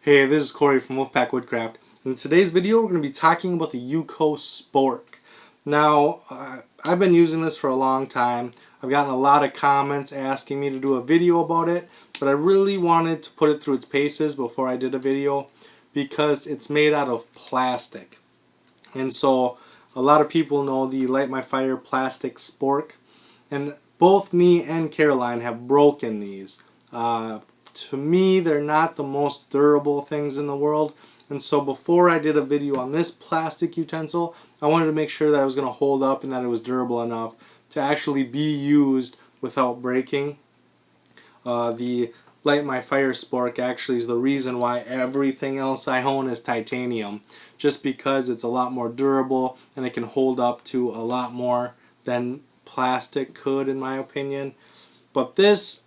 Hey, this is Corey from Woodcraft. In today's video, we're going to be talking about the UCO Spork. Now, I've been using this for a long time. I've gotten a lot of comments asking me to do a video about it, but I really wanted to put it through its paces before I did a video because it's made out of plastic. And so, a lot of people know the Light My Fire plastic spork, and both me and Caroline have broken these. To me, they're not the most durable things in the world, and so before I did a video on this plastic utensil, I wanted to make sure that it was going to hold up and that it was durable enough to actually be used without breaking. The Light My Fire spork actually is the reason why everything else I own is titanium, just because it's a lot more durable and it can hold up to a lot more than plastic could, in my opinion. But this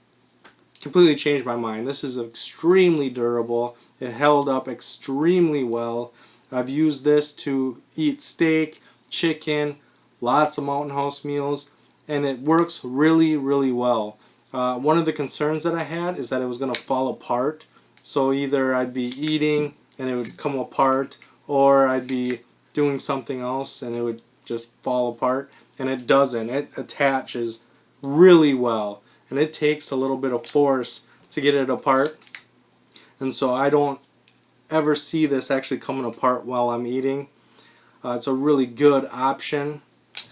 completely changed my mind. This is extremely durable. It held up extremely well. I've used this to eat steak, chicken, lots of Mountain House meals, and it works really, really well. One of the concerns that I had is that it was going to fall apart. So either I'd be eating and it would come apart, or I'd be doing something else and it would just fall apart. And it doesn't. It attaches really well. And it takes a little bit of force to get it apart. And so I don't ever see this actually coming apart while I'm eating. It's a really good option.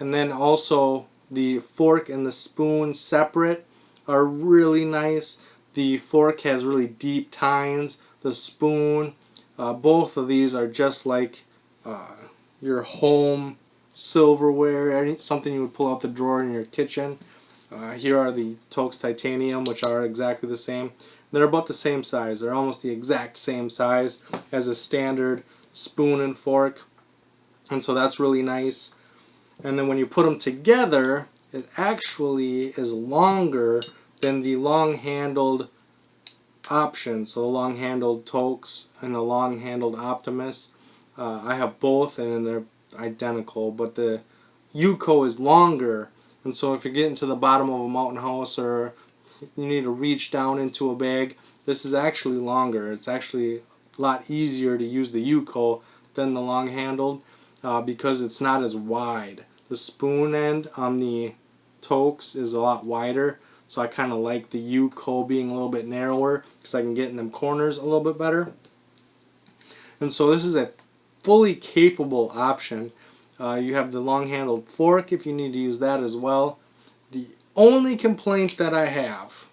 And then also the fork and the spoon separate are really nice. The fork has really deep tines. The spoon, both of these are just like your home silverware, something you would pull out the drawer in your kitchen. Here are the Toaks Titanium, which are exactly the same. They're about the same size. They're almost the exact same size as a standard spoon and fork. And so that's really nice. And then when you put them together, it actually is longer than the long-handled option. So the long-handled Toaks and the long-handled Optimus. I have both and they're identical, but the UCO is longer. And so if you're getting to the bottom of a Mountain House or you need to reach down into a bag, this is actually longer. It's actually a lot easier to use the UCO than the long-handled because it's not as wide. The spoon end on the Toaks is a lot wider, so I kind of like the UCO being a little bit narrower because I can get in them corners a little bit better. And so this is a fully capable option. You have the long-handled fork if you need to use that as well. The only complaint that I have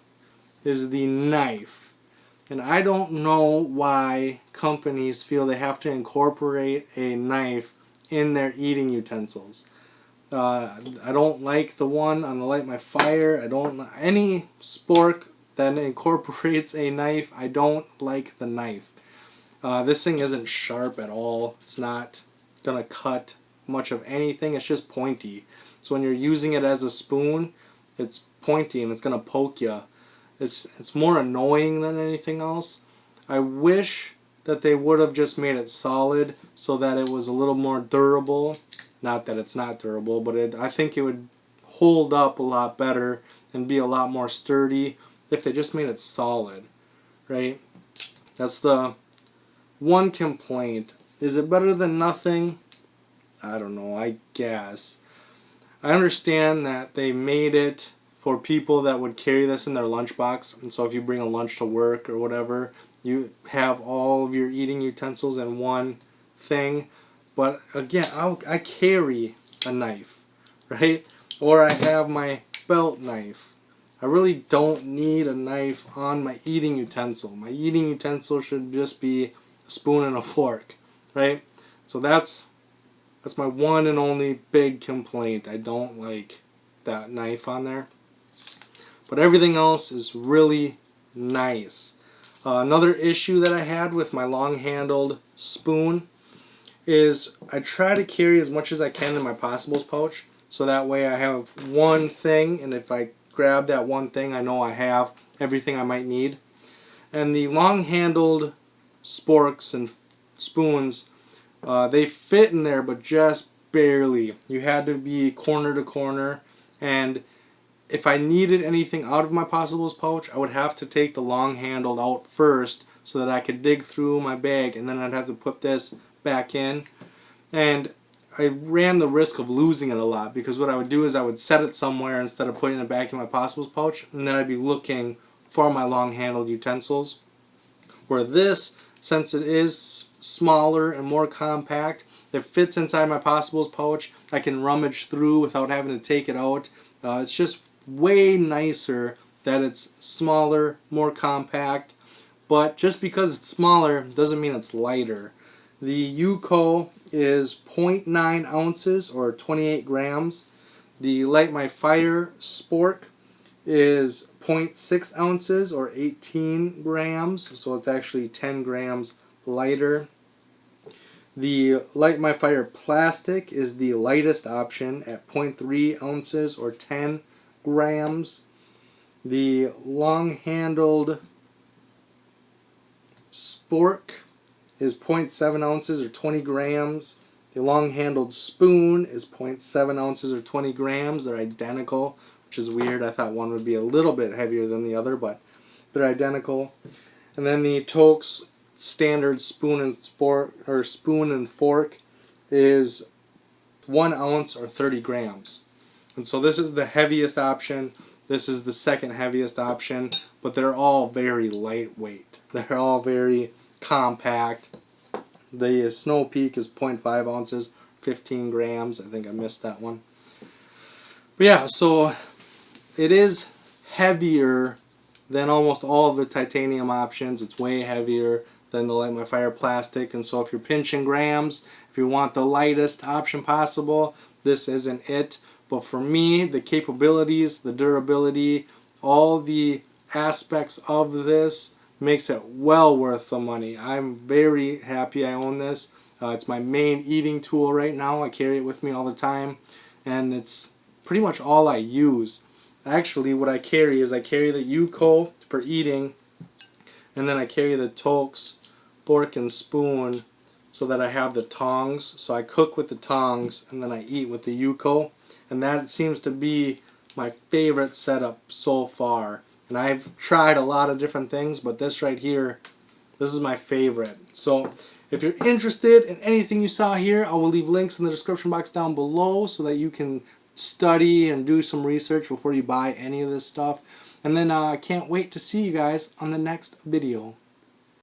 is the knife. And I don't know why companies feel they have to incorporate a knife in their eating utensils. I don't like the one on the Light My Fire. I don't any spork that incorporates a knife. I don't like the knife. This thing isn't sharp at all. It's not gonna cut much of anything. It's just pointy. So when you're using it as a spoon, it's pointy and it's gonna poke you. It's more annoying than anything else. I wish that they would have just made it solid so that it was a little more durable. Not that it's not durable, but I think it would hold up a lot better and be a lot more sturdy if they just made it solid, right? That's the one complaint. Is it better than nothing? I don't know, I guess. I understand that they made it for people that would carry this in their lunchbox. And so if you bring a lunch to work or whatever, you have all of your eating utensils in one thing. But again, I carry a knife, right? Or I have my belt knife. I really don't need a knife on my eating utensil. My eating utensil should just be a spoon and a fork, right? So that's my one and only big complaint. I don't like that knife on there. But everything else is really nice. Another issue that I had with my long-handled spoon is I try to carry as much as I can in my possibles pouch. So that way I have one thing, and if I grab that one thing, I know I have everything I might need. And the long-handled sporks and spoons, they fit in there, but just barely. You had to be corner to corner, and if I needed anything out of my possibles pouch, I would have to take the long handled out first so that I could dig through my bag, and then I'd have to put this back in. And I ran the risk of losing it a lot, because what I would do is I would set it somewhere instead of putting it back in my possibles pouch, and then I'd be looking for my long-handled utensils. Where this, since it is smaller and more compact, it fits inside my possibles pouch. I can rummage through without having to take it out. It's just way nicer that it's smaller, more compact. But just because it's smaller doesn't mean it's lighter. The UCO is 0.9 ounces or 28 grams. The Light My Fire Spork is 0.6 ounces or 18 grams, so it's actually 10 grams lighter. The Light My Fire plastic is the lightest option at 0.3 ounces or 10 grams. The long-handled Spork is 0.7 ounces or 20 grams. The long-handled spoon is 0.7 ounces or 20 grams. They're identical, which is weird. I thought one would be a little bit heavier than the other, but they're identical. And then the Tok's standard spoon and fork is 1 ounce or 30 grams. And so this is the heaviest option. This is the second heaviest option, but they're all very lightweight. They're all very compact. The Snow Peak is 0.5 ounces, 15 grams. I think I missed that one. But yeah, so it is heavier than almost all of the titanium options. It's way heavier than the Light My Fire plastic. And so if you're pinching grams, if you want the lightest option possible, this isn't it. But for me, the capabilities, the durability, all the aspects of this makes it well worth the money. I'm very happy I own this. It's my main eating tool right now. I carry it with me all the time, and it's pretty much all I use. Actually, what I carry is I carry the UCO for eating, and then I carry the Tok's fork and spoon so that I have the tongs. So I cook with the tongs, and then I eat with the UCO, and that seems to be my favorite setup so far. And I've tried a lot of different things, but this right here, this is my favorite. So if you're interested in anything you saw here, I will leave links in the description box down below so that you can study and do some research before you buy any of this stuff. And then I can't wait to see you guys on the next video.